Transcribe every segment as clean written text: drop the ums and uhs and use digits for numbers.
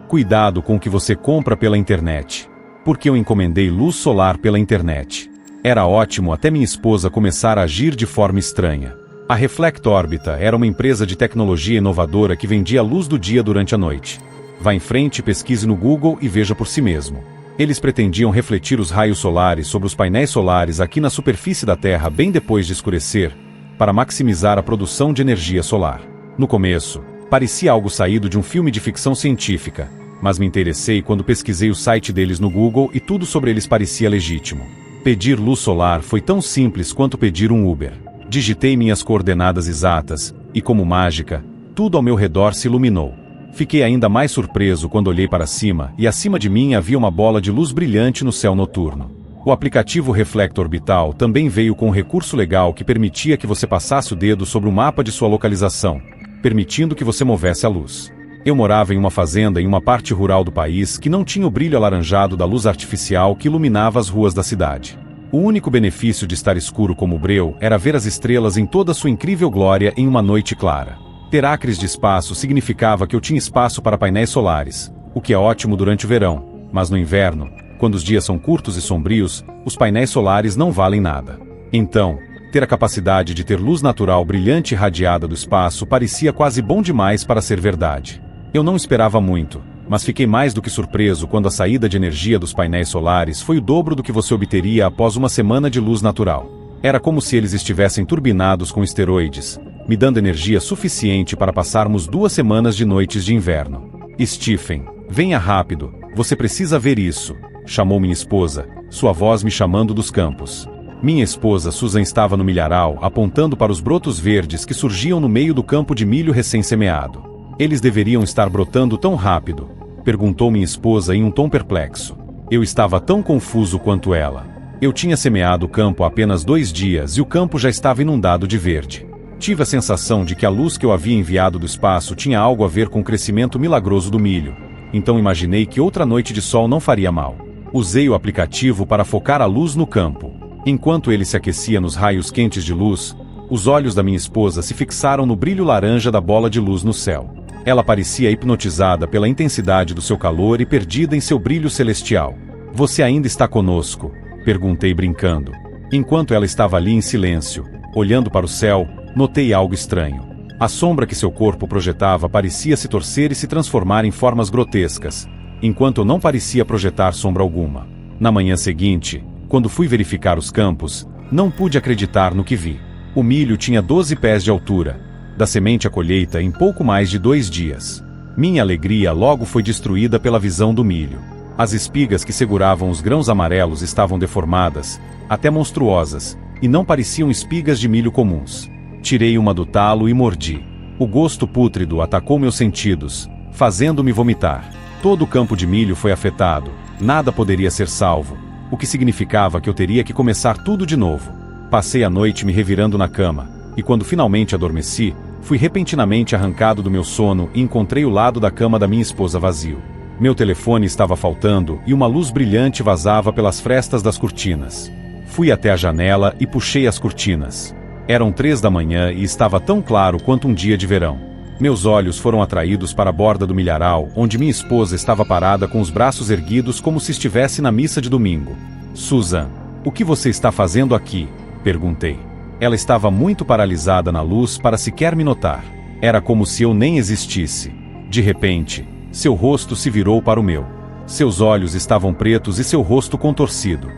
Cuidado com o que você compra pela internet. Porque eu encomendei luz solar pela internet. Era ótimo até minha esposa começar a agir de forma estranha. A Reflect Orbita era uma empresa de tecnologia inovadora que vendia a luz do dia durante a noite. Vá em frente, pesquise no Google e veja por si mesmo. Eles pretendiam refletir os raios solares sobre os painéis solares aqui na superfície da Terra bem depois de escurecer, para maximizar a produção de energia solar. No começo, parecia algo saído de um filme de ficção científica, mas me interessei quando pesquisei o site deles no Google e tudo sobre eles parecia legítimo. Pedir luz solar foi tão simples quanto pedir um Uber. Digitei minhas coordenadas exatas, e como mágica, tudo ao meu redor se iluminou. Fiquei ainda mais surpreso quando olhei para cima e acima de mim havia uma bola de luz brilhante no céu noturno. O aplicativo Reflect Orbital também veio com um recurso legal que permitia que você passasse o dedo sobre o mapa de sua localização, permitindo que você movesse a luz. Eu morava em uma fazenda em uma parte rural do país que não tinha o brilho alaranjado da luz artificial que iluminava as ruas da cidade. O único benefício de estar escuro como breu era ver as estrelas em toda sua incrível glória em uma noite clara. Ter acres de espaço significava que eu tinha espaço para painéis solares, o que é ótimo durante o verão, mas no inverno, quando os dias são curtos e sombrios, os painéis solares não valem nada. Então, ter a capacidade de ter luz natural brilhante e irradiada do espaço parecia quase bom demais para ser verdade. Eu não esperava muito, mas fiquei mais do que surpreso quando a saída de energia dos painéis solares foi o dobro do que você obteria após uma semana de luz natural. Era como se eles estivessem turbinados com esteroides, me dando energia suficiente para passarmos 2 semanas de noites de inverno. Stephen, venha rápido, você precisa ver isso, chamou minha esposa, sua voz me chamando dos campos. Minha esposa Susan estava no milharal apontando para os brotos verdes que surgiam no meio do campo de milho recém-semeado. Eles deveriam estar brotando tão rápido? Perguntou minha esposa em um tom perplexo. Eu estava tão confuso quanto ela. Eu tinha semeado o campo há apenas 2 dias e o campo já estava inundado de verde. Tive a sensação de que a luz que eu havia enviado do espaço tinha algo a ver com o crescimento milagroso do milho. Então imaginei que outra noite de sol não faria mal. Usei o aplicativo para focar a luz no campo. Enquanto ele se aquecia nos raios quentes de luz, os olhos da minha esposa se fixaram no brilho laranja da bola de luz no céu. Ela parecia hipnotizada pela intensidade do seu calor e perdida em seu brilho celestial. Você ainda está conosco? Perguntei brincando. Enquanto ela estava ali em silêncio, olhando para o céu, notei algo estranho. A sombra que seu corpo projetava parecia se torcer e se transformar em formas grotescas, enquanto eu não parecia projetar sombra alguma. Na manhã seguinte, quando fui verificar os campos, não pude acreditar no que vi. O milho tinha 12 pés de altura, da semente à colheita em pouco mais de 2 dias. Minha alegria logo foi destruída pela visão do milho. As espigas que seguravam os grãos amarelos estavam deformadas, até monstruosas, e não pareciam espigas de milho comuns. Tirei uma do talo e mordi. O gosto pútrido atacou meus sentidos, fazendo-me vomitar. Todo o campo de milho foi afetado, nada poderia ser salvo, o que significava que eu teria que começar tudo de novo. Passei a noite me revirando na cama, e quando finalmente adormeci, fui repentinamente arrancado do meu sono e encontrei o lado da cama da minha esposa vazio. Meu telefone estava faltando e uma luz brilhante vazava pelas frestas das cortinas. Fui até a janela e puxei as cortinas. Eram 3 da manhã e estava tão claro quanto um dia de verão. Meus olhos foram atraídos para a borda do milharal, onde minha esposa estava parada com os braços erguidos como se estivesse na missa de domingo. Susan, o que você está fazendo aqui? Perguntei. Ela estava muito paralisada na luz para sequer me notar. Era como se eu nem existisse. De repente, seu rosto se virou para o meu. Seus olhos estavam pretos e seu rosto contorcido.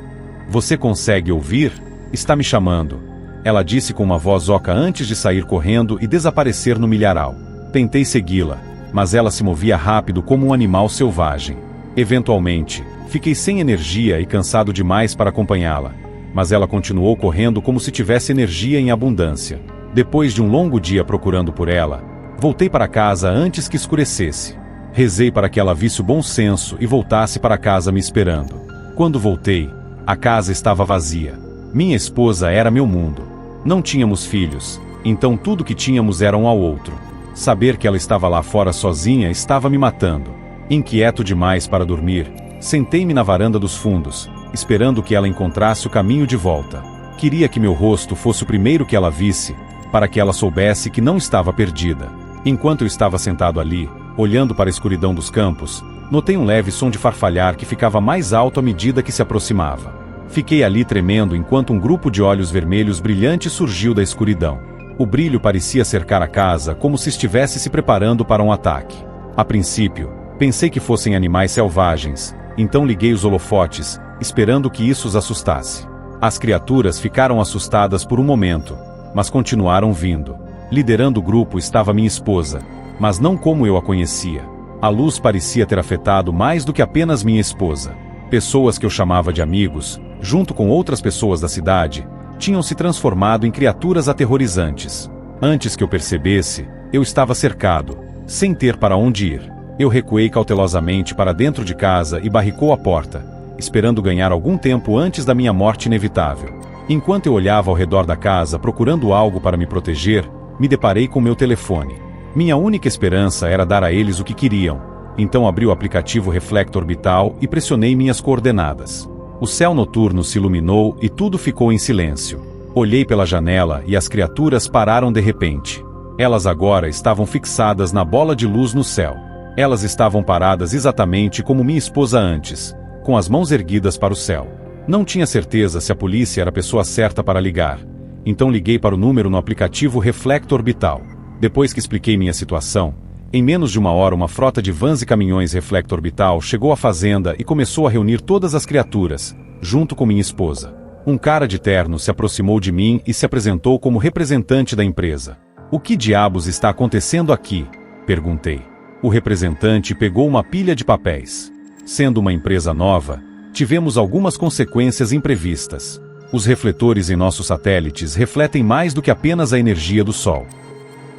Você consegue ouvir? Está me chamando. Ela disse com uma voz oca antes de sair correndo e desaparecer no milharal. Tentei segui-la, mas ela se movia rápido como um animal selvagem. Eventualmente, fiquei sem energia e cansado demais para acompanhá-la. Mas ela continuou correndo como se tivesse energia em abundância. Depois de um longo dia procurando por ela, voltei para casa antes que escurecesse. Rezei para que ela visse o bom senso e voltasse para casa me esperando. Quando voltei, a casa estava vazia. Minha esposa era meu mundo. Não tínhamos filhos, então tudo que tínhamos era um ao outro. Saber que ela estava lá fora sozinha estava me matando. Inquieto demais para dormir, sentei-me na varanda dos fundos, esperando que ela encontrasse o caminho de volta. Queria que meu rosto fosse o primeiro que ela visse, para que ela soubesse que não estava perdida. Enquanto eu estava sentado ali, Olhando para a escuridão dos campos, notei um leve som de farfalhar que ficava mais alto à medida que se aproximava. Fiquei ali tremendo enquanto um grupo de olhos vermelhos brilhantes surgiu da escuridão. O brilho parecia cercar a casa como se estivesse se preparando para um ataque. A princípio, pensei que fossem animais selvagens, então liguei os holofotes, esperando que isso os assustasse. As criaturas ficaram assustadas por um momento, mas continuaram vindo. Liderando o grupo estava minha esposa, mas não como eu a conhecia. A luz parecia ter afetado mais do que apenas minha esposa. Pessoas que eu chamava de amigos, junto com outras pessoas da cidade, tinham se transformado em criaturas aterrorizantes. Antes que eu percebesse, eu estava cercado, sem ter para onde ir. Eu recuei cautelosamente para dentro de casa e barricou a porta, esperando ganhar algum tempo antes da minha morte inevitável. Enquanto eu olhava ao redor da casa procurando algo para me proteger, me deparei com meu telefone. Minha única esperança era dar a eles o que queriam, então abri o aplicativo Reflector Orbital e pressionei minhas coordenadas. O céu noturno se iluminou e tudo ficou em silêncio. Olhei pela janela e as criaturas pararam de repente. Elas agora estavam fixadas na bola de luz no céu. Elas estavam paradas exatamente como minha esposa antes, com as mãos erguidas para o céu. Não tinha certeza se a polícia era a pessoa certa para ligar, então liguei para o número no aplicativo Reflector Orbital. Depois que expliquei minha situação, em menos de uma hora uma frota de vans e caminhões Reflector Orbital chegou à fazenda e começou a reunir todas as criaturas, junto com minha esposa. Um cara de terno se aproximou de mim e se apresentou como representante da empresa. "O que diabos está acontecendo aqui?" perguntei. O representante pegou uma pilha de papéis. Sendo uma empresa nova, tivemos algumas consequências imprevistas. Os refletores em nossos satélites refletem mais do que apenas a energia do Sol.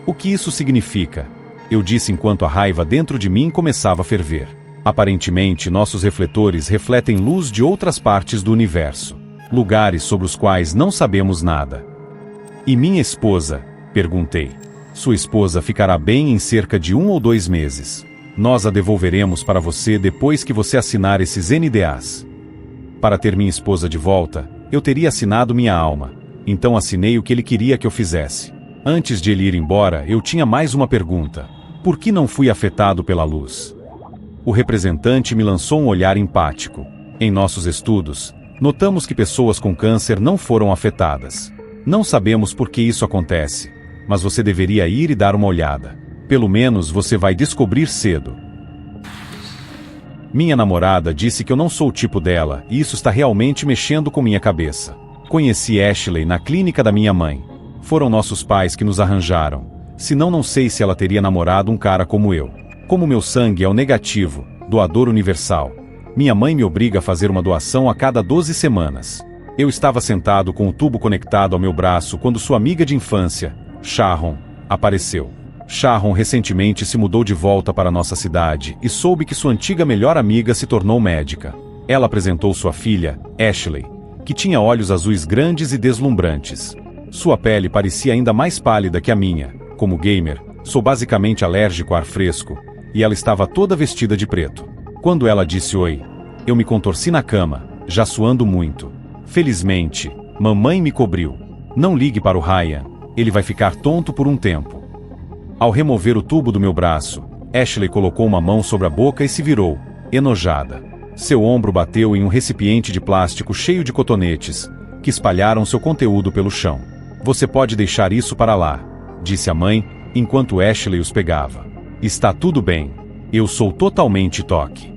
"O que isso significa?" eu disse enquanto a raiva dentro de mim começava a ferver. "Aparentemente, nossos refletores refletem luz de outras partes do universo, lugares sobre os quais não sabemos nada." "E minha esposa?" perguntei. "Sua esposa ficará bem em cerca de 1 ou 2 meses. Nós a devolveremos para você depois que você assinar esses NDAs." Para ter minha esposa de volta, eu teria assinado minha alma, então assinei o que ele queria que eu fizesse. Antes de ele ir embora, eu tinha mais uma pergunta. Por que não fui afetado pela luz? O representante me lançou um olhar empático. "Em nossos estudos, notamos que pessoas com câncer não foram afetadas. Não sabemos por que isso acontece, mas você deveria ir e dar uma olhada. Pelo menos você vai descobrir cedo." Minha namorada disse que eu não sou o tipo dela, e isso está realmente mexendo com minha cabeça. Conheci Ashley na clínica da minha mãe. Foram nossos pais que nos arranjaram. Senão não sei se ela teria namorado um cara como eu. Como meu sangue é o negativo, doador universal, minha mãe me obriga a fazer uma doação a cada 12 semanas. Eu estava sentado com o tubo conectado ao meu braço quando sua amiga de infância, Sharon, apareceu. Sharon recentemente se mudou de volta para nossa cidade e soube que sua antiga melhor amiga se tornou médica. Ela apresentou sua filha, Ashley, que tinha olhos azuis grandes e deslumbrantes. Sua pele parecia ainda mais pálida que a minha. Como gamer, sou basicamente alérgico a ar fresco, e ela estava toda vestida de preto. Quando ela disse oi, eu me contorci na cama, já suando muito. Felizmente, mamãe me cobriu. "Não ligue para o Ryan, ele vai ficar tonto por um tempo." Ao remover o tubo do meu braço, Ashley colocou uma mão sobre a boca e se virou, enojada. Seu ombro bateu em um recipiente de plástico cheio de cotonetes, que espalharam seu conteúdo pelo chão. "Você pode deixar isso para lá", disse a mãe, enquanto Ashley os pegava. "Está tudo bem. Eu sou totalmente toque."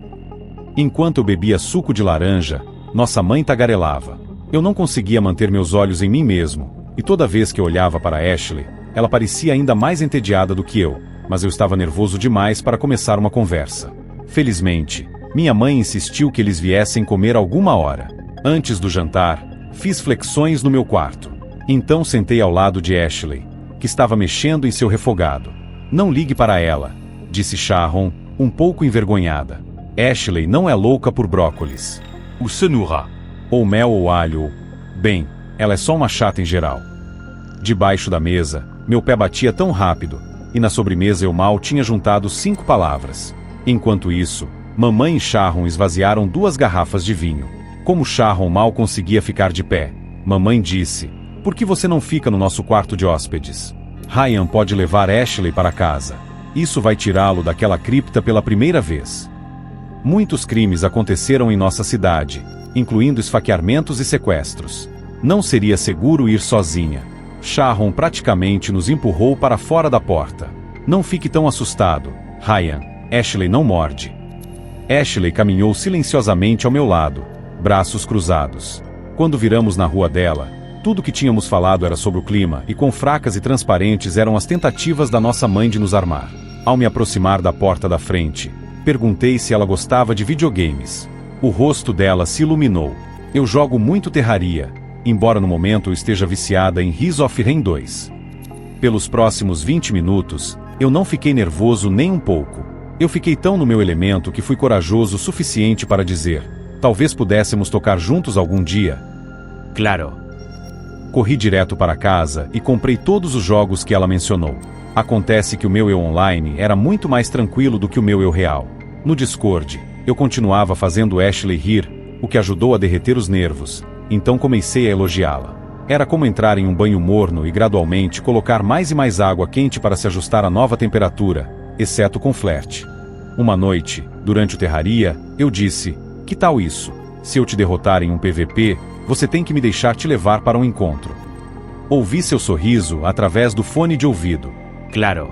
Enquanto eu bebia suco de laranja, nossa mãe tagarelava. Eu não conseguia manter meus olhos em mim mesmo, e toda vez que eu olhava para Ashley, ela parecia ainda mais entediada do que eu, mas eu estava nervoso demais para começar uma conversa. Felizmente, minha mãe insistiu que eles viessem comer alguma hora. Antes do jantar, fiz flexões no meu quarto. Então sentei ao lado de Ashley, que estava mexendo em seu refogado. "Não ligue para ela", disse Sharon, um pouco envergonhada. "Ashley não é louca por brócolis. O cenoura. Ou mel ou alho. Bem, ela é só uma chata em geral." Debaixo da mesa, meu pé batia tão rápido, e na sobremesa eu mal tinha juntado 5 palavras. Enquanto isso, mamãe e Sharon esvaziaram 2 garrafas de vinho. Como Sharon mal conseguia ficar de pé, mamãe disse: "Por que você não fica no nosso quarto de hóspedes? Ryan pode levar Ashley para casa." Isso vai tirá-lo daquela cripta pela primeira vez. Muitos crimes aconteceram em nossa cidade, incluindo esfaqueamentos e sequestros. Não seria seguro ir sozinha. Sharon praticamente nos empurrou para fora da porta. Não fique tão assustado, Ryan. Ashley não morde. Ashley caminhou silenciosamente ao meu lado, braços cruzados. Quando viramos na rua dela, tudo que tínhamos falado era sobre o clima e quão fracas e transparentes eram as tentativas da nossa mãe de nos armar. Ao me aproximar da porta da frente, perguntei se ela gostava de videogames. O rosto dela se iluminou. Eu jogo muito Terraria, embora no momento eu esteja viciada em Rise of Rain 2. Pelos próximos 20 minutos, eu não fiquei nervoso nem um pouco. Eu fiquei tão no meu elemento que fui corajoso o suficiente para dizer: talvez pudéssemos tocar juntos algum dia. Claro. Corri direto para casa e comprei todos os jogos que ela mencionou. Acontece que o meu eu online era muito mais tranquilo do que o meu eu real. No Discord, eu continuava fazendo Ashley rir, o que ajudou a derreter os nervos, então comecei a elogiá-la. Era como entrar em um banho morno e gradualmente colocar mais e mais água quente para se ajustar à nova temperatura, exceto com flerte. Uma noite, durante o Terraria, eu disse: que tal isso? Se eu te derrotar em um PVP, você tem que me deixar te levar para um encontro. Ouvi seu sorriso através do fone de ouvido. Claro.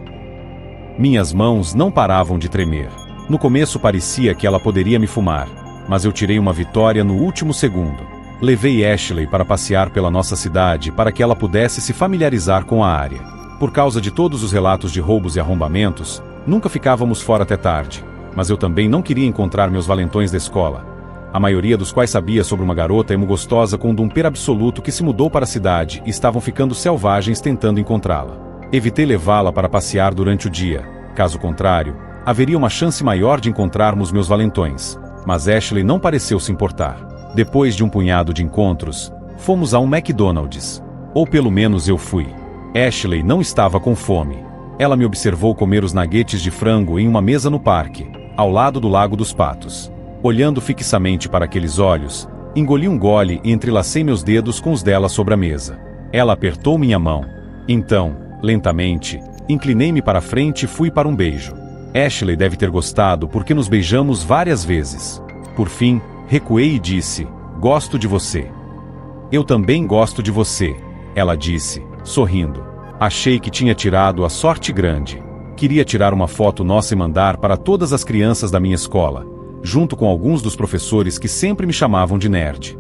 Minhas mãos não paravam de tremer. No começo parecia que ela poderia me fumar, mas eu tirei uma vitória no último segundo. Levei Ashley para passear pela nossa cidade para que ela pudesse se familiarizar com a área. Por causa de todos os relatos de roubos e arrombamentos, nunca ficávamos fora até tarde, mas eu também não queria encontrar meus valentões da escola, a maioria dos quais sabia sobre uma garota emo-gostosa com um dumper absoluto que se mudou para a cidade e estavam ficando selvagens tentando encontrá-la. Evitei levá-la para passear durante o dia, caso contrário, haveria uma chance maior de encontrarmos meus valentões, mas Ashley não pareceu se importar. Depois de um punhado de encontros, fomos a um McDonald's. Ou pelo menos eu fui. Ashley não estava com fome. Ela me observou comer os nuggets de frango em uma mesa no parque, ao lado do Lago dos Patos. Olhando fixamente para aqueles olhos, engoli um gole e entrelacei meus dedos com os dela sobre a mesa. Ela apertou minha mão. Então, lentamente, inclinei-me para frente e fui para um beijo. Ashley deve ter gostado porque nos beijamos várias vezes. Por fim, recuei e disse: gosto de você. Eu também gosto de você, ela disse, sorrindo. Achei que tinha tirado a sorte grande. Queria tirar uma foto nossa e mandar para todas as crianças da minha escola, junto com alguns dos professores que sempre me chamavam de nerd.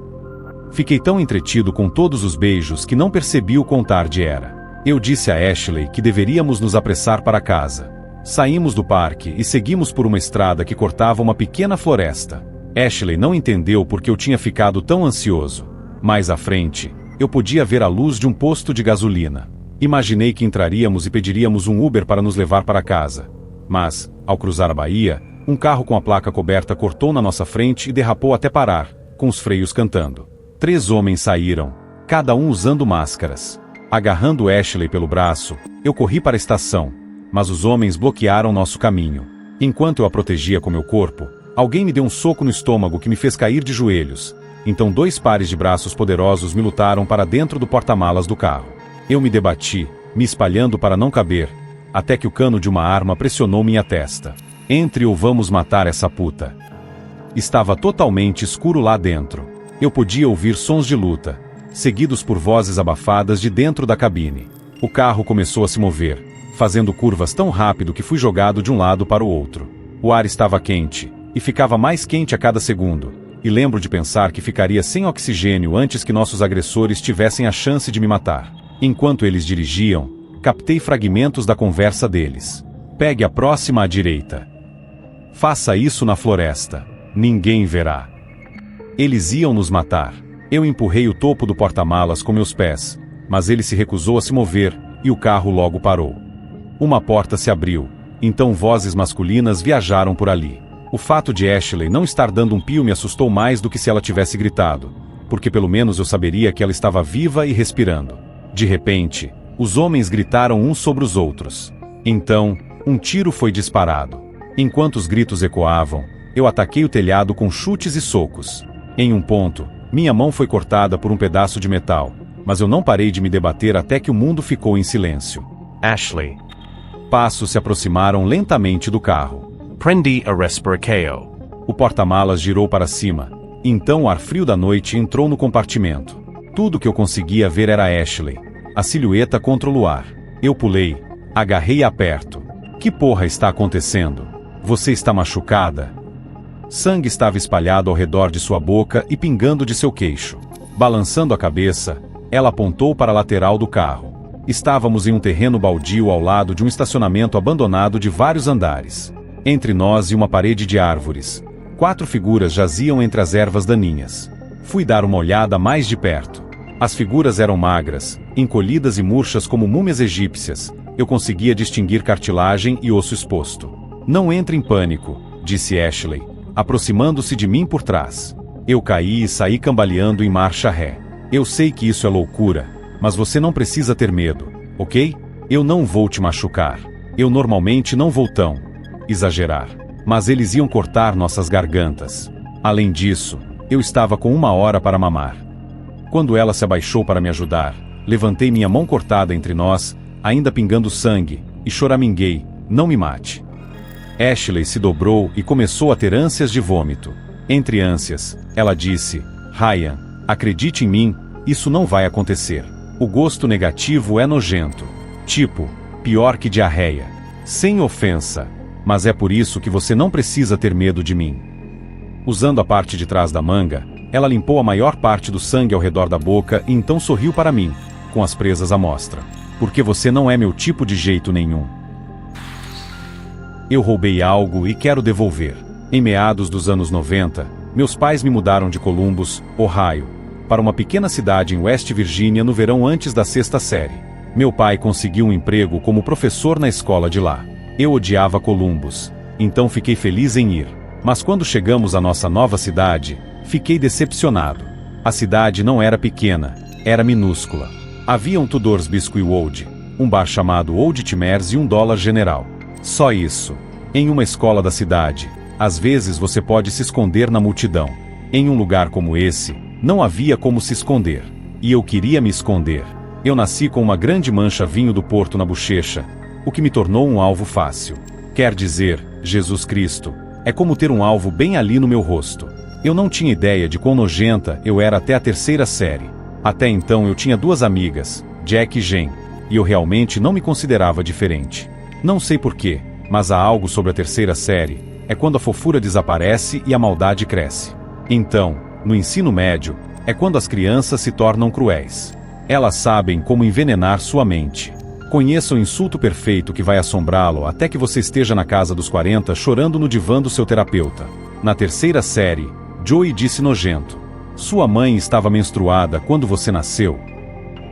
Fiquei tão entretido com todos os beijos que não percebi o quão tarde era. Eu disse a Ashley que deveríamos nos apressar para casa. Saímos do parque e seguimos por uma estrada que cortava uma pequena floresta. Ashley não entendeu porque eu tinha ficado tão ansioso. Mais à frente, eu podia ver a luz de um posto de gasolina. Imaginei que entraríamos e pediríamos um Uber para nos levar para casa. Mas, ao cruzar a baía, um carro com a placa coberta cortou na nossa frente e derrapou até parar, com os freios cantando. 3 homens saíram, cada um usando máscaras. Agarrando Ashley pelo braço, eu corri para a estação, mas os homens bloquearam nosso caminho. Enquanto eu a protegia com meu corpo, alguém me deu um soco no estômago que me fez cair de joelhos. Então 2 pares de braços poderosos me lutaram para dentro do porta-malas do carro. Eu me debati, me espalhando para não caber, até que o cano de uma arma pressionou minha testa. Entre ou vamos matar essa puta. Estava totalmente escuro lá dentro. Eu podia ouvir sons de luta, seguidos por vozes abafadas de dentro da cabine. O carro começou a se mover, fazendo curvas tão rápido que fui jogado de um lado para o outro. O ar estava quente, e ficava mais quente a cada segundo, e lembro de pensar que ficaria sem oxigênio antes que nossos agressores tivessem a chance de me matar. Enquanto eles dirigiam, captei fragmentos da conversa deles. Pegue a próxima à direita. Faça isso na floresta. Ninguém verá. Eles iam nos matar. Eu empurrei o topo do porta-malas com meus pés, mas ele se recusou a se mover, e o carro logo parou. Uma porta se abriu, então vozes masculinas viajaram por ali. O fato de Ashley não estar dando um pio me assustou mais do que se ela tivesse gritado, porque pelo menos eu saberia que ela estava viva e respirando. De repente, os homens gritaram uns sobre os outros. Então, um tiro foi disparado. Enquanto os gritos ecoavam, eu ataquei o telhado com chutes e socos. Em um ponto, minha mão foi cortada por um pedaço de metal, mas eu não parei de me debater até que o mundo ficou em silêncio. Ashley. Passos se aproximaram lentamente do carro. Prendi a respiração. O porta-malas girou para cima. Então o ar frio da noite entrou no compartimento. Tudo que eu conseguia ver era Ashley, a silhueta contra o luar. Eu pulei, agarrei-a perto. Que porra está acontecendo? Você está machucada? Sangue estava espalhado ao redor de sua boca e pingando de seu queixo. Balançando a cabeça, ela apontou para a lateral do carro. Estávamos em um terreno baldio ao lado de um estacionamento abandonado de vários andares. Entre nós e uma parede de árvores, 4 figuras jaziam entre as ervas daninhas. Fui dar uma olhada mais de perto. As figuras eram magras, encolhidas e murchas como múmias egípcias. Eu conseguia distinguir cartilagem e osso exposto. Não entre em pânico, disse Ashley, aproximando-se de mim por trás. Eu caí e saí cambaleando em marcha ré. Eu sei que isso é loucura, mas você não precisa ter medo, ok? Eu não vou te machucar. Eu normalmente não vou tão exagerar. Mas eles iam cortar nossas gargantas. Além disso, eu estava com 1 hora para mamar. Quando ela se abaixou para me ajudar, levantei minha mão cortada entre nós, ainda pingando sangue, e choraminguei, não me mate. Ashley se dobrou e começou a ter ânsias de vômito. Entre ânsias, ela disse, Ryan, acredite em mim, isso não vai acontecer. O gosto negativo é nojento. Tipo, pior que diarreia. Sem ofensa. Mas é por isso que você não precisa ter medo de mim. Usando a parte de trás da manga, ela limpou a maior parte do sangue ao redor da boca e então sorriu para mim, com as presas à mostra. Porque você não é meu tipo de jeito nenhum. Eu roubei algo e quero devolver. Em meados dos anos 90, meus pais me mudaram de Columbus, Ohio, para uma pequena cidade em West Virginia no verão antes da 6ª série. Meu pai conseguiu um emprego como professor na escola de lá. Eu odiava Columbus, então fiquei feliz em ir. Mas quando chegamos à nossa nova cidade, fiquei decepcionado. A cidade não era pequena, era minúscula. Havia um Tudor's Biscuit Old, um bar chamado Old Timers e $1 General. Só isso. Em uma escola da cidade, às vezes você pode se esconder na multidão. Em um lugar como esse, não havia como se esconder. E eu queria me esconder. Eu nasci com uma grande mancha vinho do Porto na bochecha, o que me tornou um alvo fácil. Quer dizer, Jesus Cristo, é como ter um alvo bem ali no meu rosto. Eu não tinha ideia de quão nojenta eu era até a 3ª série. Até então eu tinha 2 amigas, Jack e Jen, e eu realmente não me considerava diferente. Não sei porquê, mas há algo sobre a 3ª série, é quando a fofura desaparece e a maldade cresce. Então, no ensino médio, é quando as crianças se tornam cruéis. Elas sabem como envenenar sua mente. Conheça o insulto perfeito que vai assombrá-lo até que você esteja na casa dos 40 chorando no divã do seu terapeuta. Na 3ª série, Joey disse nojento. Sua mãe estava menstruada quando você nasceu.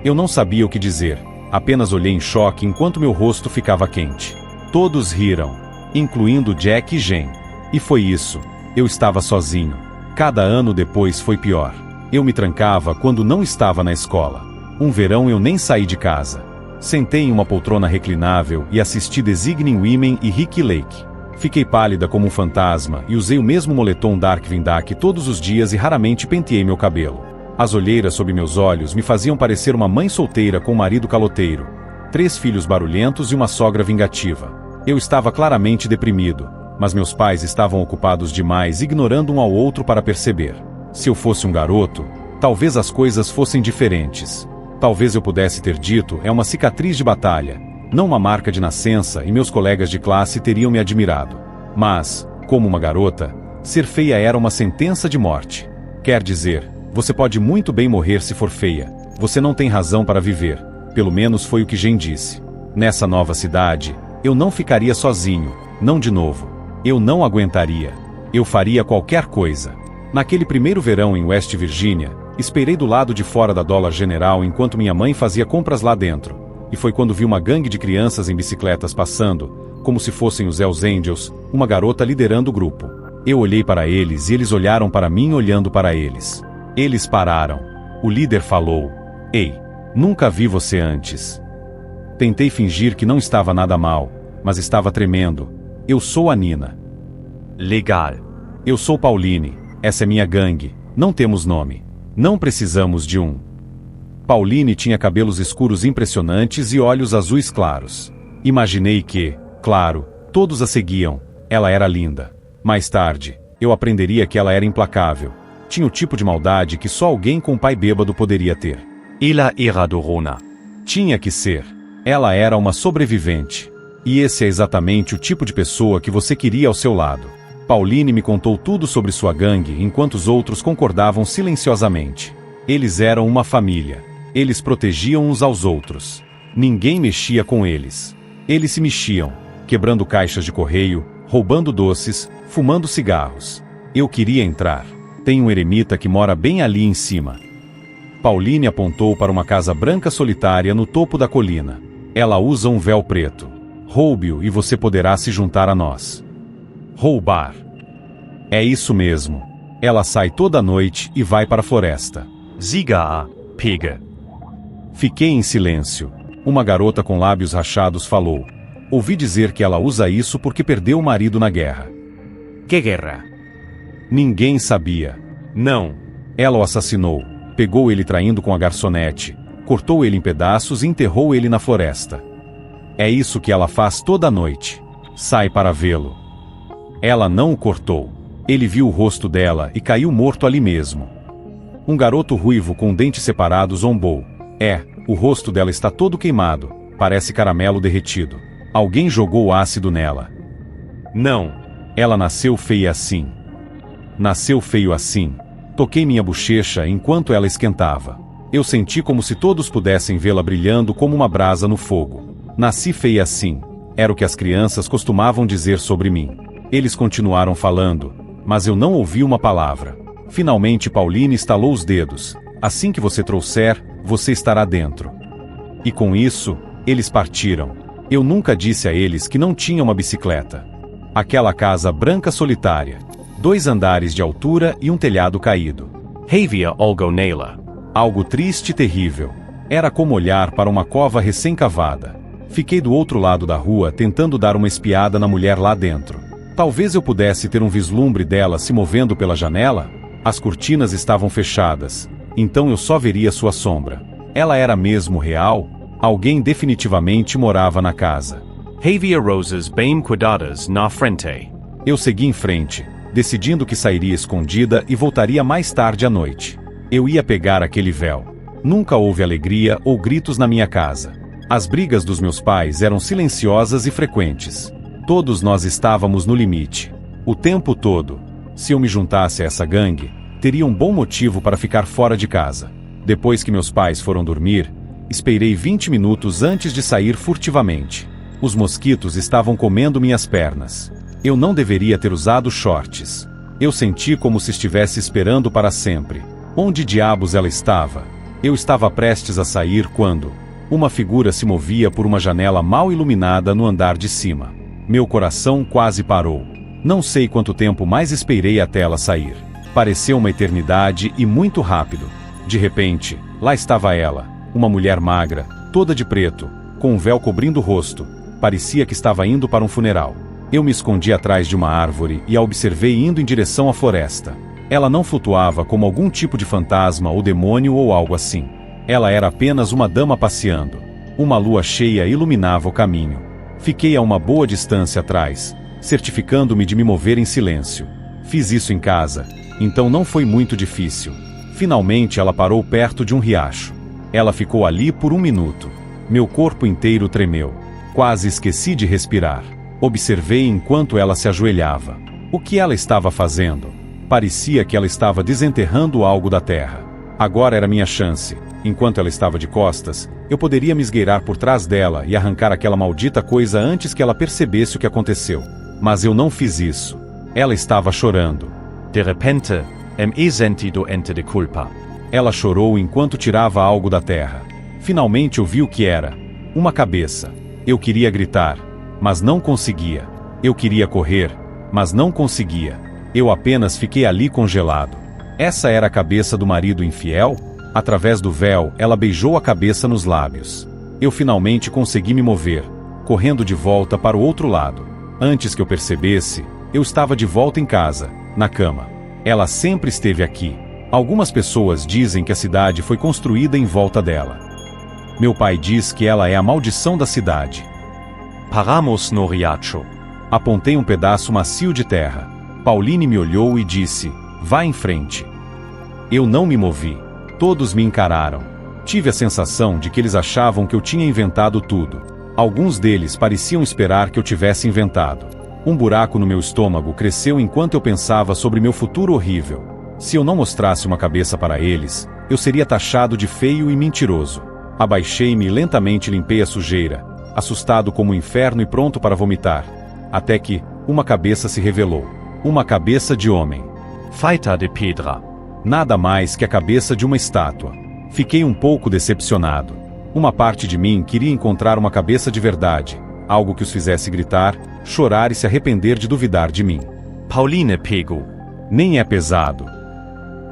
Eu não sabia o que dizer, apenas olhei em choque enquanto meu rosto ficava quente. Todos riram, incluindo Jack e Jen. E foi isso, eu estava sozinho. Cada ano depois foi pior. Eu me trancava quando não estava na escola. Um verão eu nem saí de casa. Sentei em uma poltrona reclinável e assisti Designing Women e Ricky Lake. Fiquei pálida como um fantasma e usei o mesmo moletom Darkwing Duck todos os dias e raramente penteei meu cabelo. As olheiras sob meus olhos me faziam parecer uma mãe solteira com um marido caloteiro, 3 filhos barulhentos e uma sogra vingativa. Eu estava claramente deprimido, mas meus pais estavam ocupados demais ignorando um ao outro para perceber. Se eu fosse um garoto, talvez as coisas fossem diferentes. Talvez eu pudesse ter dito, é uma cicatriz de batalha, não uma marca de nascença, e meus colegas de classe teriam me admirado. Mas, como uma garota, ser feia era uma sentença de morte. Quer dizer, você pode muito bem morrer se for feia. Você não tem razão para viver. Pelo menos foi o que Jen disse. Nessa nova cidade, eu não ficaria sozinho, não de novo. Eu não aguentaria. Eu faria qualquer coisa. Naquele primeiro verão em West Virginia, esperei do lado de fora da $1 General enquanto minha mãe fazia compras lá dentro. E foi quando vi uma gangue de crianças em bicicletas passando, como se fossem os Hells Angels, uma garota liderando o grupo. Eu olhei para eles e eles olharam para mim olhando para eles. Eles pararam. O líder falou, "Ei, nunca vi você antes." Tentei fingir que não estava nada mal, mas estava tremendo. Eu sou a Nina. Legal. Eu sou Pauline, essa é minha gangue, não temos nome. Não precisamos de um. Pauline tinha cabelos escuros impressionantes e olhos azuis claros. Imaginei que, claro, todos a seguiam. Ela era linda. Mais tarde, eu aprenderia que ela era implacável. Tinha o tipo de maldade que só alguém com um pai bêbado poderia ter. Ela era durona. Tinha que ser. Ela era uma sobrevivente. E esse é exatamente o tipo de pessoa que você queria ao seu lado. Pauline me contou tudo sobre sua gangue enquanto os outros concordavam silenciosamente. Eles eram uma família. Eles protegiam uns aos outros. Ninguém mexia com eles. Eles se mexiam, quebrando caixas de correio, roubando doces, fumando cigarros. Eu queria entrar. Tem um eremita que mora bem ali em cima. Pauline apontou para uma casa branca solitária no topo da colina. Ela usa um véu preto. Roube-o e você poderá se juntar a nós. Roubar. É isso mesmo. Ela sai toda noite e vai para a floresta. Ziga, pega. Fiquei em silêncio. Uma garota com lábios rachados falou. Ouvi dizer que ela usa isso porque perdeu o marido na guerra. Que guerra? Ninguém sabia. Não. Ela o assassinou. Pegou ele traindo com a garçonete. Cortou ele em pedaços e enterrou ele na floresta. É isso que ela faz toda noite. Sai para vê-lo. Ela não o cortou. Ele viu o rosto dela e caiu morto ali mesmo. Um garoto ruivo com dentes separados zombou. O rosto dela está todo queimado. Parece caramelo derretido. Alguém jogou ácido nela. Não. Ela nasceu feia assim. Nasceu feio assim. Toquei minha bochecha enquanto ela esquentava. Eu senti como se todos pudessem vê-la brilhando como uma brasa no fogo. Nasci feia assim. Era o que as crianças costumavam dizer sobre mim. Eles continuaram falando, mas eu não ouvi uma palavra. Finalmente Pauline estalou os dedos. Assim que você trouxer, você estará dentro. E com isso, eles partiram. Eu nunca disse a eles que não tinha uma bicicleta. Aquela casa branca solitária. 2 andares de altura e um telhado caído. Havia algo nela. Algo triste e terrível. Era como olhar para uma cova recém-cavada. Fiquei do outro lado da rua tentando dar uma espiada na mulher lá dentro. Talvez eu pudesse ter um vislumbre dela se movendo pela janela? As cortinas estavam fechadas, então eu só veria sua sombra. Ela era mesmo real? Alguém definitivamente morava na casa. Havia rosas bem cuidadas na frente. Eu segui em frente, decidindo que sairia escondida e voltaria mais tarde à noite. Eu ia pegar aquele véu. Nunca houve alegria ou gritos na minha casa. As brigas dos meus pais eram silenciosas e frequentes. Todos nós estávamos no limite. O tempo todo. Se eu me juntasse a essa gangue, teria um bom motivo para ficar fora de casa. Depois que meus pais foram dormir, esperei 20 minutos antes de sair furtivamente. Os mosquitos estavam comendo minhas pernas. Eu não deveria ter usado shorts. Eu senti como se estivesse esperando para sempre. Onde diabos ela estava? Eu estava prestes a sair quando uma figura se movia por uma janela mal iluminada no andar de cima. Meu coração quase parou. Não sei quanto tempo mais esperei até ela sair. Pareceu uma eternidade e muito rápido. De repente, lá estava ela, uma mulher magra, toda de preto, com um véu cobrindo o rosto. Parecia que estava indo para um funeral. Eu me escondi atrás de uma árvore e a observei indo em direção à floresta. Ela não flutuava como algum tipo de fantasma ou demônio ou algo assim. Ela era apenas uma dama passeando. Uma lua cheia iluminava o caminho. Fiquei a uma boa distância atrás, certificando-me de me mover em silêncio. Fiz isso em casa, então não foi muito difícil. Finalmente ela parou perto de um riacho. Ela ficou ali por 1 minuto. Meu corpo inteiro tremeu. Quase esqueci de respirar. Observei enquanto ela se ajoelhava. O que ela estava fazendo? Parecia que ela estava desenterrando algo da terra. Agora era minha chance. Enquanto ela estava de costas, eu poderia me esgueirar por trás dela e arrancar aquela maldita coisa antes que ela percebesse o que aconteceu. Mas eu não fiz isso. Ela estava chorando. De repente, he sentido de culpa. Ela chorou enquanto tirava algo da terra. Finalmente eu vi o que era. Uma cabeça. Eu queria gritar, mas não conseguia. Eu queria correr, mas não conseguia. Eu apenas fiquei ali congelado. Essa era a cabeça do marido infiel? Através do véu, ela beijou a cabeça nos lábios. Eu finalmente consegui me mover, correndo de volta para o outro lado. Antes que eu percebesse, eu estava de volta em casa, na cama. Ela sempre esteve aqui. Algumas pessoas dizem que a cidade foi construída em volta dela. Meu pai diz que ela é a maldição da cidade. Paramos no riacho. Apontei um pedaço macio de terra. Pauline me olhou e disse: vá em frente. Eu não me movi. Todos me encararam. Tive a sensação de que eles achavam que eu tinha inventado tudo. Alguns deles pareciam esperar que eu tivesse inventado. Um buraco no meu estômago cresceu enquanto eu pensava sobre meu futuro horrível. Se eu não mostrasse uma cabeça para eles, eu seria taxado de feio e mentiroso. Abaixei-me e lentamente limpei a sujeira, assustado como o inferno e pronto para vomitar. Até que uma cabeça se revelou. Uma cabeça de homem. Feita de pedra. Nada mais que a cabeça de uma estátua. Fiquei um pouco decepcionado. Uma parte de mim queria encontrar uma cabeça de verdade, algo que os fizesse gritar, chorar e se arrepender de duvidar de mim. Pauline pegou. Nem é pesado.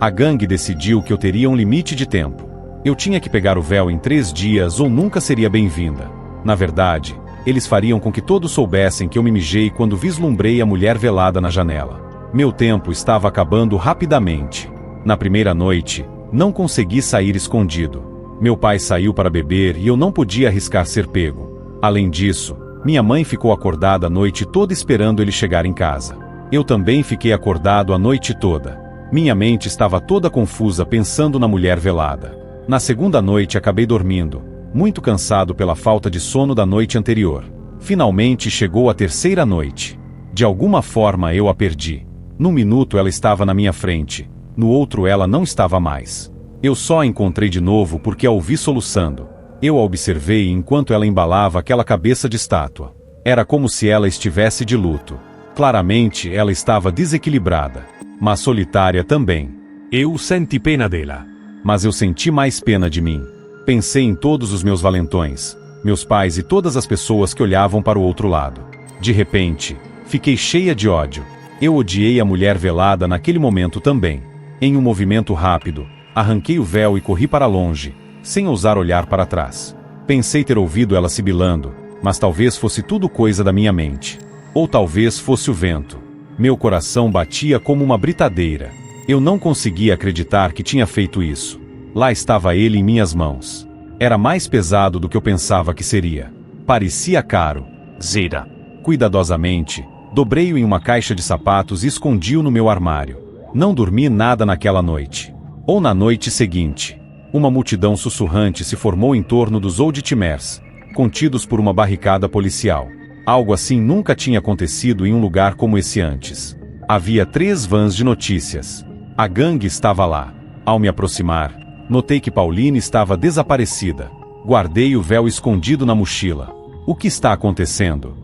A gangue decidiu que eu teria um limite de tempo. Eu tinha que pegar o véu em 3 dias ou nunca seria bem-vinda. Na verdade, eles fariam com que todos soubessem que eu me mijei quando vislumbrei a mulher velada na janela. Meu tempo estava acabando rapidamente. Na primeira noite, não consegui sair escondido. Meu pai saiu para beber e eu não podia arriscar ser pego. Além disso, minha mãe ficou acordada a noite toda esperando ele chegar em casa. Eu também fiquei acordado a noite toda. Minha mente estava toda confusa pensando na mulher velada. Na segunda noite acabei dormindo, muito cansado pela falta de sono da noite anterior. Finalmente chegou a terceira noite. De alguma forma eu a perdi. Num minuto ela estava na minha frente, no outro ela não estava mais. Eu só a encontrei de novo porque a ouvi soluçando. Eu a observei enquanto ela embalava aquela cabeça de estátua. Era como se ela estivesse de luto. Claramente ela estava desequilibrada, mas solitária também. Eu senti pena dela. Mas eu senti mais pena de mim. Pensei em todos os meus valentões, meus pais e todas as pessoas que olhavam para o outro lado. De repente, fiquei cheia de ódio. Eu odiei a mulher velada naquele momento também. Em um movimento rápido, arranquei o véu e corri para longe, sem ousar olhar para trás. Pensei ter ouvido ela sibilando, mas talvez fosse tudo coisa da minha mente. Ou talvez fosse o vento. Meu coração batia como uma britadeira. Eu não conseguia acreditar que tinha feito isso. Lá estava ele em minhas mãos. Era mais pesado do que eu pensava que seria. Parecia caro. Zeda. Cuidadosamente, dobrei-o em uma caixa de sapatos e escondi-o no meu armário. Não dormi nada naquela noite. Ou na noite seguinte. Uma multidão sussurrante se formou em torno dos Old Timers, contidos por uma barricada policial. Algo assim nunca tinha acontecido em um lugar como esse antes. Havia 3 vans de notícias. A gangue estava lá. Ao me aproximar, notei que Pauline estava desaparecida. Guardei o véu escondido na mochila. O que está acontecendo?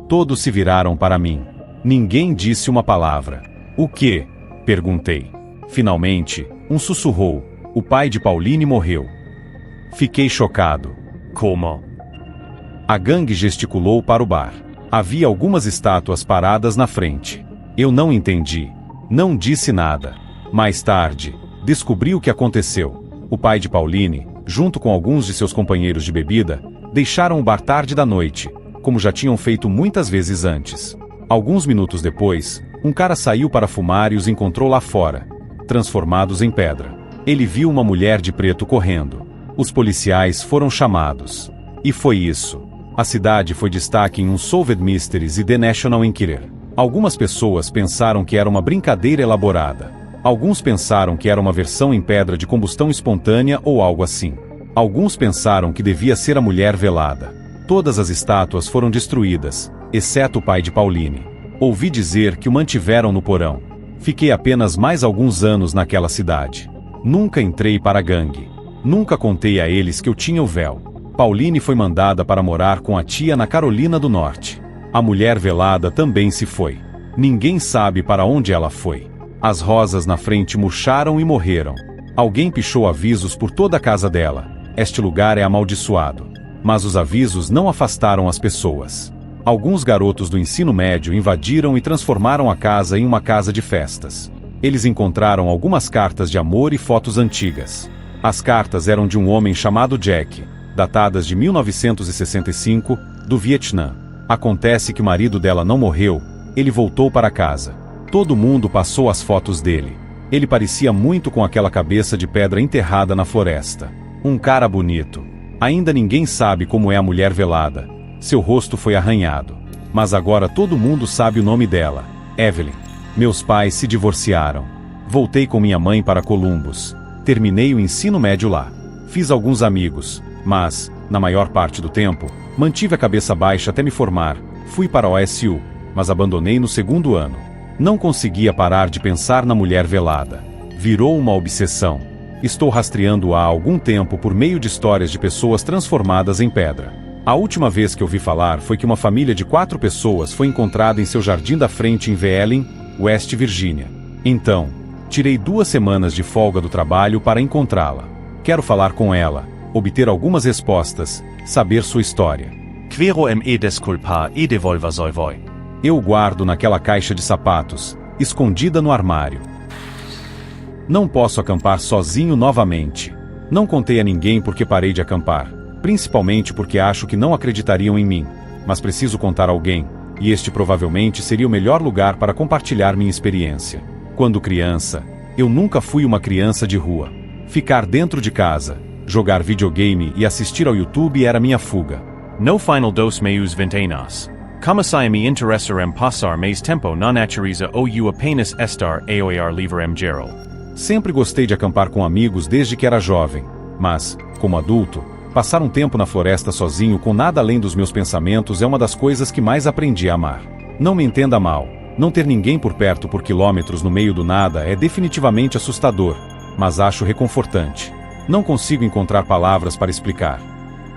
Todos se viraram para mim. Ninguém disse uma palavra. O quê? Perguntei. Finalmente, um sussurrou. O pai de Pauline morreu. Fiquei chocado. Como? A gangue gesticulou para o bar. Havia algumas estátuas paradas na frente. Eu não entendi. Não disse nada. Mais tarde, descobri o que aconteceu. O pai de Pauline, junto com alguns de seus companheiros de bebida, deixaram o bar tarde da noite, como já tinham feito muitas vezes antes. Alguns minutos depois, um cara saiu para fumar e os encontrou lá fora, transformados em pedra. Ele viu uma mulher de preto correndo. Os policiais foram chamados. E foi isso. A cidade foi destaque em um Solved Mysteries e The National Enquirer. Algumas pessoas pensaram que era uma brincadeira elaborada. Alguns pensaram que era uma versão em pedra de combustão espontânea ou algo assim. Alguns pensaram que devia ser a mulher velada. Todas as estátuas foram destruídas, exceto o pai de Pauline. Ouvi dizer que o mantiveram no porão. Fiquei apenas mais alguns anos naquela cidade. Nunca entrei para a gangue. Nunca contei a eles que eu tinha o véu. Pauline foi mandada para morar com a tia na Carolina do Norte. A mulher velada também se foi. Ninguém sabe para onde ela foi. As rosas na frente murcharam e morreram. Alguém pichou avisos por toda a casa dela. Este lugar é amaldiçoado. Mas os avisos não afastaram as pessoas. Alguns garotos do ensino médio invadiram e transformaram a casa em uma casa de festas. Eles encontraram algumas cartas de amor e fotos antigas. As cartas eram de um homem chamado Jack, datadas de 1965, do Vietnã. Acontece que o marido dela não morreu, ele voltou para casa. Todo mundo passou as fotos dele. Ele parecia muito com aquela cabeça de pedra enterrada na floresta. Um cara bonito. Ainda ninguém sabe como é a mulher velada. Seu rosto foi arranhado. Mas agora todo mundo sabe o nome dela. Evelyn. Meus pais se divorciaram. Voltei com minha mãe para Columbus. Terminei o ensino médio lá. Fiz alguns amigos, mas, na maior parte do tempo, mantive a cabeça baixa até me formar. Fui para a OSU, mas abandonei no segundo ano. Não conseguia parar de pensar na mulher velada. Virou uma obsessão. Estou rastreando-a há algum tempo por meio de histórias de pessoas transformadas em pedra. A última vez que ouvi falar foi que uma família de 4 pessoas foi encontrada em seu jardim da frente em Wheeling, West Virginia. Então, tirei 2 semanas de folga do trabalho para encontrá-la. Quero falar com ela, obter algumas respostas, saber sua história. Quero me desculpar e devolver sua voz. Eu o guardo naquela caixa de sapatos, escondida no armário. Não posso acampar sozinho novamente. Não contei a ninguém porque parei de acampar, principalmente porque acho que não acreditariam em mim, mas preciso contar a alguém, e este provavelmente seria o melhor lugar para compartilhar minha experiência. Quando criança, eu nunca fui uma criança de rua. Ficar dentro de casa, jogar videogame e assistir ao YouTube era minha fuga. No final dos meus 20 anos. Como saia me interessar passar mais tempo na natureza ou eu apenas estar a olhar livre geral. Sempre gostei de acampar com amigos desde que era jovem, mas, como adulto, passar um tempo na floresta sozinho com nada além dos meus pensamentos é uma das coisas que mais aprendi a amar. Não me entenda mal, não ter ninguém por perto por quilômetros no meio do nada é definitivamente assustador, mas acho reconfortante. Não consigo encontrar palavras para explicar.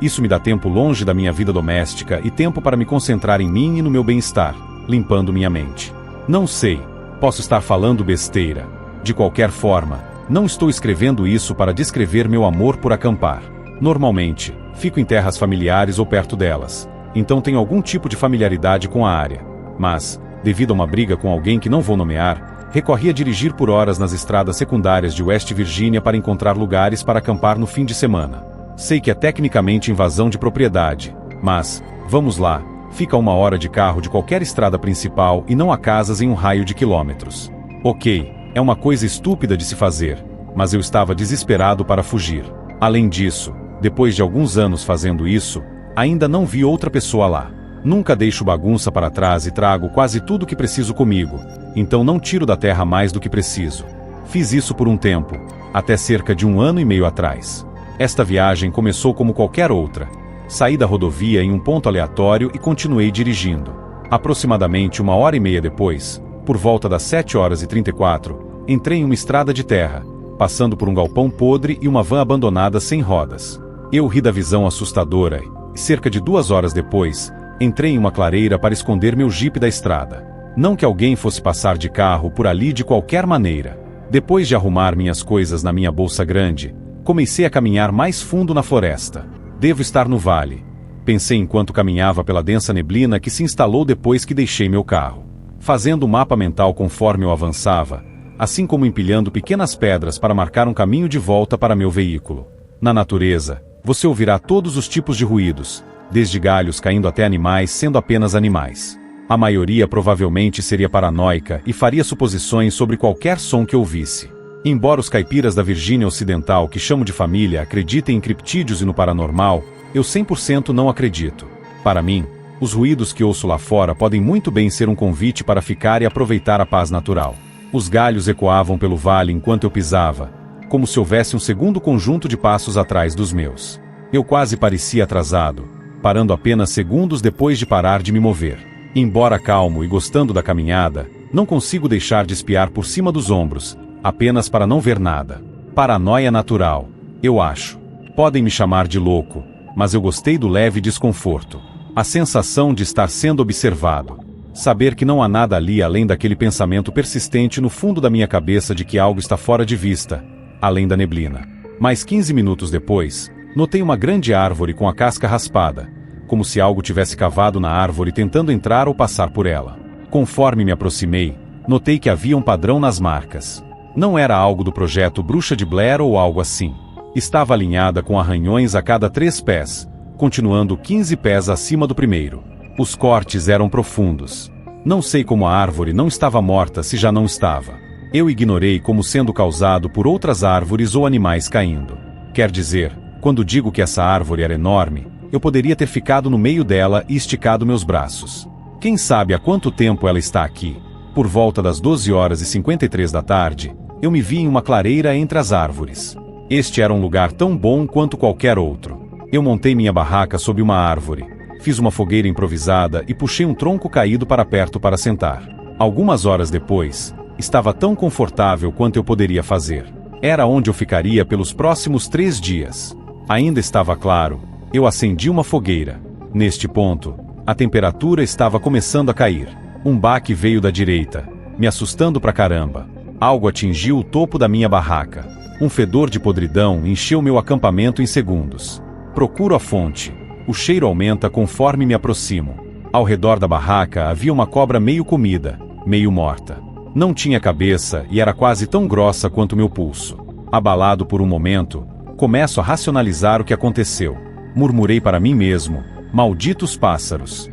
Isso me dá tempo longe da minha vida doméstica e tempo para me concentrar em mim e no meu bem-estar, limpando minha mente. Não sei, posso estar falando besteira. De qualquer forma, não estou escrevendo isso para descrever meu amor por acampar. Normalmente, fico em terras familiares ou perto delas, então tenho algum tipo de familiaridade com a área. Mas, devido a uma briga com alguém que não vou nomear, recorri a dirigir por horas nas estradas secundárias de West Virginia para encontrar lugares para acampar no fim de semana. Sei que é tecnicamente invasão de propriedade, mas, vamos lá, fica 1 hora de carro de qualquer estrada principal e não há casas em um raio de quilômetros. Ok, é uma coisa estúpida de se fazer, mas eu estava desesperado para fugir. Além disso, depois de alguns anos fazendo isso, ainda não vi outra pessoa lá. Nunca deixo bagunça para trás e trago quase tudo o que preciso comigo, então não tiro da terra mais do que preciso. Fiz isso por um tempo, até cerca de 1 ano e meio atrás. Esta viagem começou como qualquer outra. Saí da rodovia em um ponto aleatório e continuei dirigindo. Aproximadamente 1 hora e meia depois, por volta das 7h34, entrei em uma estrada de terra, passando por um galpão podre e uma van abandonada sem rodas. Eu ri da visão assustadora e, cerca de 2 horas depois, entrei em uma clareira para esconder meu jipe da estrada. Não que alguém fosse passar de carro por ali de qualquer maneira. Depois de arrumar minhas coisas na minha bolsa grande, comecei a caminhar mais fundo na floresta. Devo estar no vale. Pensei enquanto caminhava pela densa neblina que se instalou depois que deixei meu carro. Fazendo um mapa mental conforme eu avançava, assim como empilhando pequenas pedras para marcar um caminho de volta para meu veículo. Na natureza, você ouvirá todos os tipos de ruídos, desde galhos caindo até animais sendo apenas animais. A maioria provavelmente seria paranoica e faria suposições sobre qualquer som que ouvisse. Embora os caipiras da Virgínia Ocidental que chamo de família acreditem em criptídeos e no paranormal, eu 100% não acredito. Para mim, os ruídos que ouço lá fora podem muito bem ser um convite para ficar e aproveitar a paz natural. Os galhos ecoavam pelo vale enquanto eu pisava, como se houvesse um segundo conjunto de passos atrás dos meus. Eu quase parecia atrasado, parando apenas segundos depois de parar de me mover. Embora calmo e gostando da caminhada, não consigo deixar de espiar por cima dos ombros, apenas para não ver nada. Paranoia natural, eu acho. Podem me chamar de louco, mas eu gostei do leve desconforto. A sensação de estar sendo observado. Saber que não há nada ali além daquele pensamento persistente no fundo da minha cabeça de que algo está fora de vista, além da neblina. Mais 15 minutos depois, notei uma grande árvore com a casca raspada, como se algo tivesse cavado na árvore tentando entrar ou passar por ela. Conforme me aproximei, notei que havia um padrão nas marcas. Não era algo do projeto Bruxa de Blair ou algo assim. Estava alinhada com arranhões a cada 3 pés, continuando 15 pés acima do primeiro. Os cortes eram profundos. Não sei como a árvore não estava morta se já não estava. Eu ignorei como sendo causado por outras árvores ou animais caindo. Quer dizer, quando digo que essa árvore era enorme, eu poderia ter ficado no meio dela e esticado meus braços. Quem sabe há quanto tempo ela está aqui? Por volta das 12h53 da tarde, eu me vi em uma clareira entre as árvores. Este era um lugar tão bom quanto qualquer outro. Eu montei minha barraca sob uma árvore, fiz uma fogueira improvisada e puxei um tronco caído para perto para sentar. Algumas horas depois, estava tão confortável quanto eu poderia fazer. Era onde eu ficaria pelos próximos 3 dias. Ainda estava claro, eu acendi uma fogueira. Neste ponto, a temperatura estava começando a cair. Um baque veio da direita, me assustando pra caramba. Algo atingiu o topo da minha barraca. Um fedor de podridão encheu meu acampamento em segundos. Procuro a fonte. O cheiro aumenta conforme me aproximo. Ao redor da barraca havia uma cobra meio comida, meio morta. Não tinha cabeça e era quase tão grossa quanto meu pulso. Abalado por um momento, começo a racionalizar o que aconteceu. Murmurei para mim mesmo: malditos pássaros.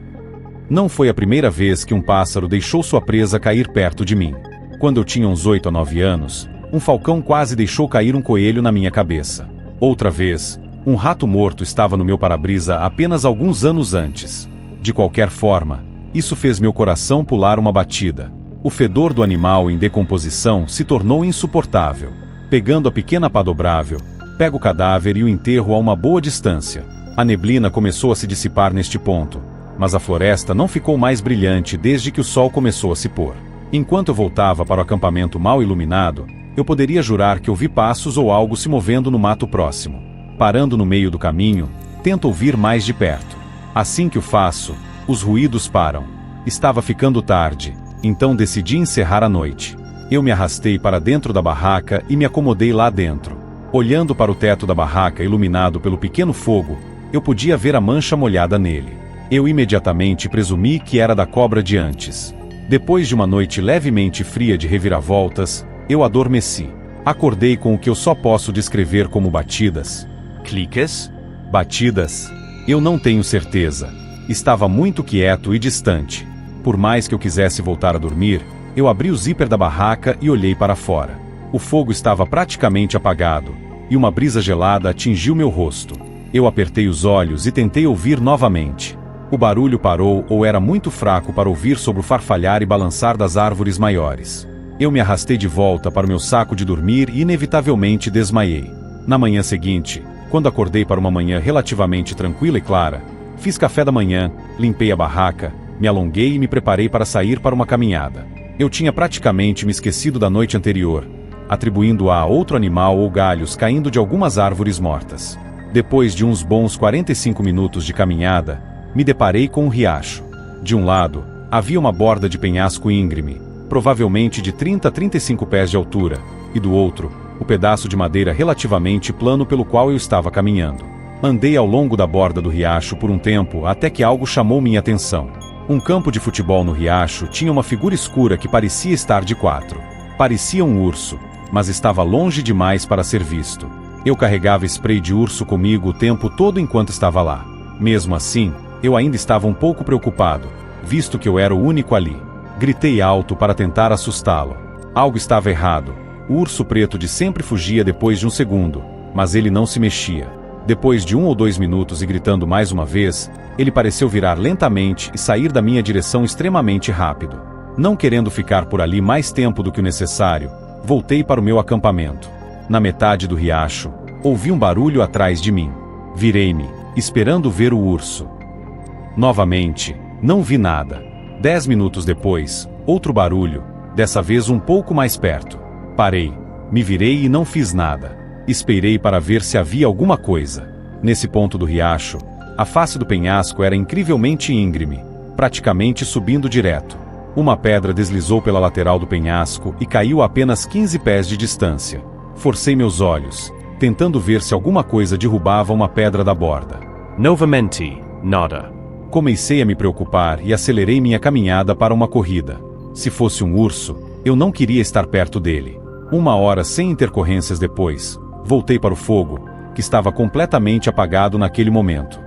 Não foi a primeira vez que um pássaro deixou sua presa cair perto de mim. Quando eu tinha uns 8 a 9 anos, um falcão quase deixou cair um coelho na minha cabeça. Outra vez, um rato morto estava no meu para-brisa apenas alguns anos antes. De qualquer forma, isso fez meu coração pular uma batida. O fedor do animal em decomposição se tornou insuportável. Pegando a pequena pá dobrável, pego o cadáver e o enterro a uma boa distância. A neblina começou a se dissipar neste ponto, mas a floresta não ficou mais brilhante desde que o sol começou a se pôr. Enquanto eu voltava para o acampamento mal iluminado, eu poderia jurar que ouvi passos ou algo se movendo no mato próximo. Parando no meio do caminho, tento ouvir mais de perto. Assim que o faço, os ruídos param. Estava ficando tarde, então decidi encerrar a noite. Eu me arrastei para dentro da barraca e me acomodei lá dentro. Olhando para o teto da barraca iluminado pelo pequeno fogo, eu podia ver a mancha molhada nele. Eu imediatamente presumi que era da cobra de antes. Depois de uma noite levemente fria de reviravoltas, eu adormeci. Acordei com o que eu só posso descrever como batidas. Cliques? Batidas? Eu não tenho certeza. Estava muito quieto e distante. Por mais que eu quisesse voltar a dormir, eu abri o zíper da barraca e olhei para fora. O fogo estava praticamente apagado, e uma brisa gelada atingiu meu rosto. Eu apertei os olhos e tentei ouvir novamente. O barulho parou ou era muito fraco para ouvir sobre o farfalhar e balançar das árvores maiores. Eu me arrastei de volta para o meu saco de dormir e inevitavelmente desmaiei. Na manhã seguinte, quando acordei para uma manhã relativamente tranquila e clara, fiz café da manhã, limpei a barraca, me alonguei e me preparei para sair para uma caminhada. Eu tinha praticamente me esquecido da noite anterior, atribuindo-a a outro animal ou galhos caindo de algumas árvores mortas. Depois de uns bons 45 minutos de caminhada, me deparei com um riacho. De um lado, havia uma borda de penhasco íngreme, provavelmente de 30 a 35 pés de altura, e do outro, o pedaço de madeira relativamente plano pelo qual eu estava caminhando. Andei ao longo da borda do riacho por um tempo até que algo chamou minha atenção. Um campo de futebol no riacho tinha uma figura escura que parecia estar de 4. Parecia um urso, mas estava longe demais para ser visto. Eu carregava spray de urso comigo o tempo todo enquanto estava lá. Mesmo assim, eu ainda estava um pouco preocupado, visto que eu era o único ali. Gritei alto para tentar assustá-lo. Algo estava errado. O urso preto de sempre fugia depois de um segundo, mas ele não se mexia. Depois de 1 ou 2 minutos e gritando mais uma vez, ele pareceu virar lentamente e sair da minha direção extremamente rápido. Não querendo ficar por ali mais tempo do que o necessário, voltei para o meu acampamento. Na metade do riacho, ouvi um barulho atrás de mim. Virei-me, esperando ver o urso. Novamente, não vi nada. 10 minutos depois, outro barulho, dessa vez um pouco mais perto. Parei, me virei e não fiz nada. Esperei para ver se havia alguma coisa. Nesse ponto do riacho, a face do penhasco era incrivelmente íngreme, praticamente subindo direto. Uma pedra deslizou pela lateral do penhasco e caiu a apenas 15 pés de distância. Forcei meus olhos, tentando ver se alguma coisa derrubava uma pedra da borda. Novamente, nada. Comecei a me preocupar e acelerei minha caminhada para uma corrida. Se fosse um urso, eu não queria estar perto dele. 1 hora sem intercorrências depois, voltei para o fogo, que estava completamente apagado naquele momento.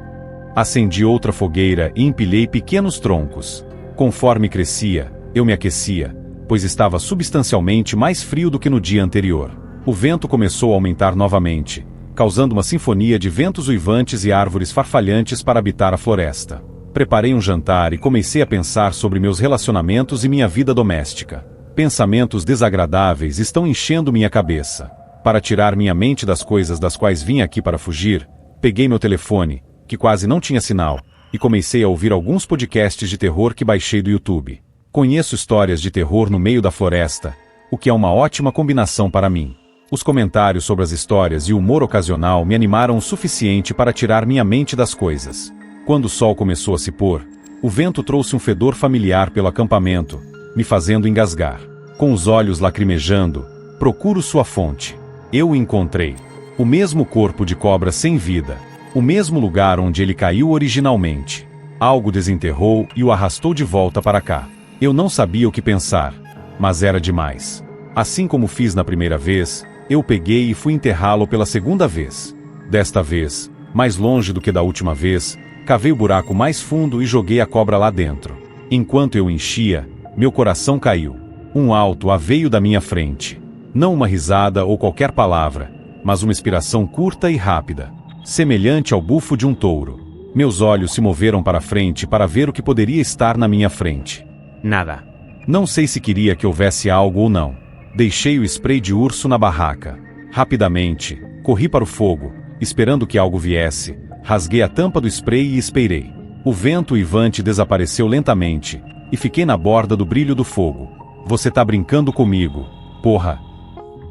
Acendi outra fogueira e empilhei pequenos troncos. Conforme crescia, eu me aquecia, pois estava substancialmente mais frio do que no dia anterior. O vento começou a aumentar novamente, causando uma sinfonia de ventos uivantes e árvores farfalhantes para habitar a floresta. Preparei um jantar e comecei a pensar sobre meus relacionamentos e minha vida doméstica. Pensamentos desagradáveis estão enchendo minha cabeça. Para tirar minha mente das coisas das quais vim aqui para fugir, peguei meu telefone, que quase não tinha sinal, e comecei a ouvir alguns podcasts de terror que baixei do YouTube. Conheço histórias de terror no meio da floresta, o que é uma ótima combinação para mim. Os comentários sobre as histórias e o humor ocasional me animaram o suficiente para tirar minha mente das coisas. Quando o sol começou a se pôr, o vento trouxe um fedor familiar pelo acampamento, me fazendo engasgar. Com os olhos lacrimejando, procuro sua fonte. Eu o encontrei. O mesmo corpo de cobra sem vida. O mesmo lugar onde ele caiu originalmente. Algo desenterrou e o arrastou de volta para cá. Eu não sabia o que pensar, mas era demais. Assim como fiz na primeira vez, eu peguei e fui enterrá-lo pela segunda vez. Desta vez, mais longe do que da última vez, cavei o buraco mais fundo e joguei a cobra lá dentro. Enquanto eu enchia, meu coração caiu. Um alto a veio da minha frente. Não uma risada ou qualquer palavra, mas uma expiração curta e rápida, semelhante ao bufo de um touro. Meus olhos se moveram para frente para ver o que poderia estar na minha frente. Nada. Não sei se queria que houvesse algo ou não. Deixei o spray de urso na barraca. Rapidamente, corri para o fogo, esperando que algo viesse. Rasguei a tampa do spray e esperei. O vento uivante desapareceu lentamente, e fiquei na borda do brilho do fogo. Você tá brincando comigo, porra!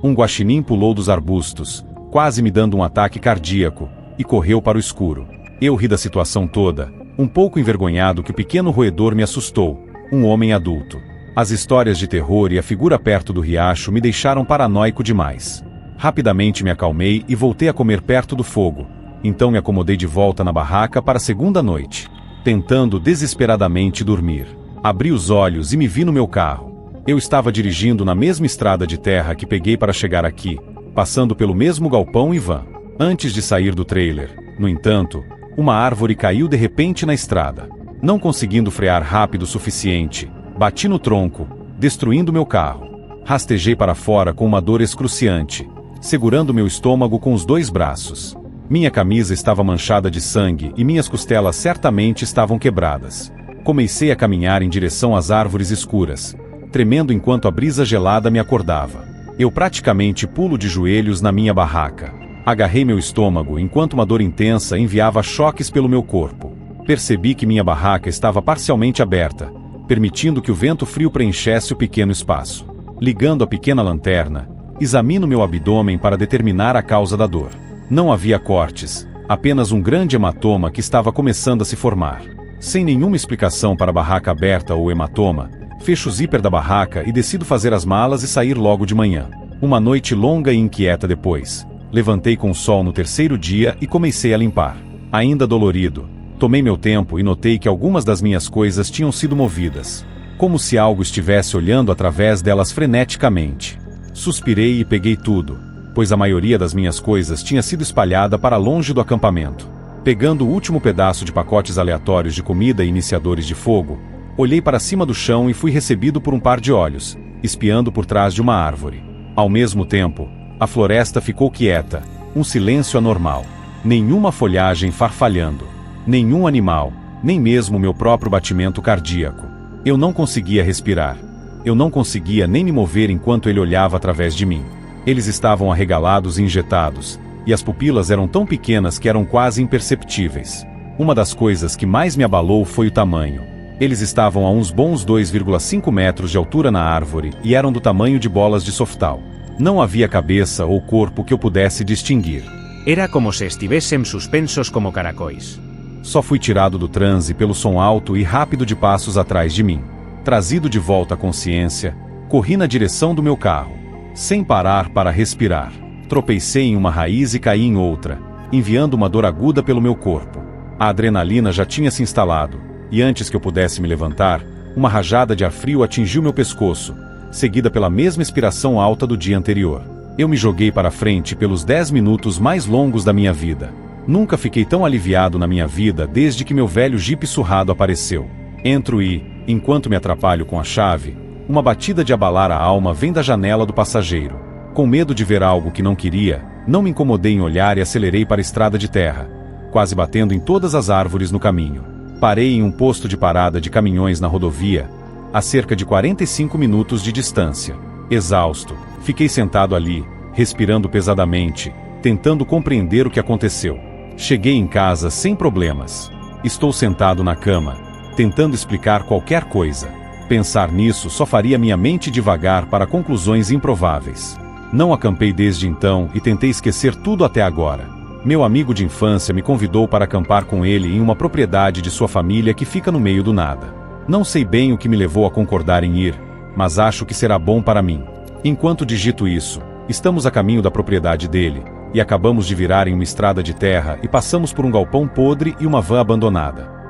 Um guaxinim pulou dos arbustos, quase me dando um ataque cardíaco, e correu para o escuro. Eu ri da situação toda, um pouco envergonhado que o pequeno roedor me assustou, um homem adulto. As histórias de terror e a figura perto do riacho me deixaram paranoico demais. Rapidamente me acalmei e voltei a comer perto do fogo. Então me acomodei de volta na barraca para a segunda noite, tentando desesperadamente dormir. Abri os olhos e me vi no meu carro. Eu estava dirigindo na mesma estrada de terra que peguei para chegar aqui, passando pelo mesmo galpão e van. Antes de sair do trailer, no entanto, uma árvore caiu de repente na estrada. Não conseguindo frear rápido o suficiente, bati no tronco, destruindo meu carro. Rastejei para fora com uma dor excruciante, segurando meu estômago com os dois braços. Minha camisa estava manchada de sangue e minhas costelas certamente estavam quebradas. Comecei a caminhar em direção às árvores escuras, tremendo enquanto a brisa gelada me acordava. Eu praticamente pulo de joelhos na minha barraca. Agarrei meu estômago enquanto uma dor intensa enviava choques pelo meu corpo. Percebi que minha barraca estava parcialmente aberta, permitindo que o vento frio preenchesse o pequeno espaço. Ligando a pequena lanterna, examino meu abdômen para determinar a causa da dor. Não havia cortes, apenas um grande hematoma que estava começando a se formar. Sem nenhuma explicação para a barraca aberta ou hematoma, fecho o zíper da barraca e decido fazer as malas e sair logo de manhã. Uma noite longa e inquieta depois, levantei com o sol no terceiro dia e comecei a limpar. Ainda dolorido, tomei meu tempo e notei que algumas das minhas coisas tinham sido movidas, como se algo estivesse olhando através delas freneticamente. Suspirei e peguei tudo, pois a maioria das minhas coisas tinha sido espalhada para longe do acampamento. Pegando o último pedaço de pacotes aleatórios de comida e iniciadores de fogo, olhei para cima do chão e fui recebido por um par de olhos, espiando por trás de uma árvore. Ao mesmo tempo, a floresta ficou quieta, um silêncio anormal. Nenhuma folhagem farfalhando, nenhum animal, nem mesmo meu próprio batimento cardíaco. Eu não conseguia respirar. Eu não conseguia nem me mover enquanto ele olhava através de mim. Eles estavam arregalados e injetados, e as pupilas eram tão pequenas que eram quase imperceptíveis. Uma das coisas que mais me abalou foi o tamanho. Eles estavam a uns bons 2,5 metros de altura na árvore e eram do tamanho de bolas de softball. Não havia cabeça ou corpo que eu pudesse distinguir. Era como se estivessem suspensos como caracóis. Só fui tirado do transe pelo som alto e rápido de passos atrás de mim. Trazido de volta à consciência, corri na direção do meu carro, sem parar para respirar. Tropecei em uma raiz e caí em outra, enviando uma dor aguda pelo meu corpo. A adrenalina já tinha se instalado, e antes que eu pudesse me levantar, uma rajada de ar frio atingiu meu pescoço, seguida pela mesma expiração alta do dia anterior. Eu me joguei para frente pelos 10 minutos mais longos da minha vida. Nunca fiquei tão aliviado na minha vida desde que meu velho Jeep surrado apareceu. Entro e, enquanto me atrapalho com a chave, uma batida de abalar a alma vem da janela do passageiro. Com medo de ver algo que não queria, Não me incomodei em olhar e acelerei para a estrada de terra, quase batendo em todas as árvores no caminho. Parei em um posto de parada de caminhões na rodovia, a cerca de 45 minutos de distância. Exausto, fiquei sentado ali, respirando pesadamente, tentando compreender o que aconteceu. Cheguei em casa sem problemas. Estou sentado na cama, tentando explicar qualquer coisa. Pensar nisso só faria minha mente divagar para conclusões improváveis. Não acampei desde então e tentei esquecer tudo até agora. Meu amigo de infância me convidou para acampar com ele em uma propriedade de sua família que fica no meio do nada. Não sei bem o que me levou a concordar em ir, mas acho que será bom para mim. Enquanto digito isso, estamos a caminho da propriedade dele, e acabamos de virar em uma estrada de terra e passamos por um galpão podre e uma van abandonada.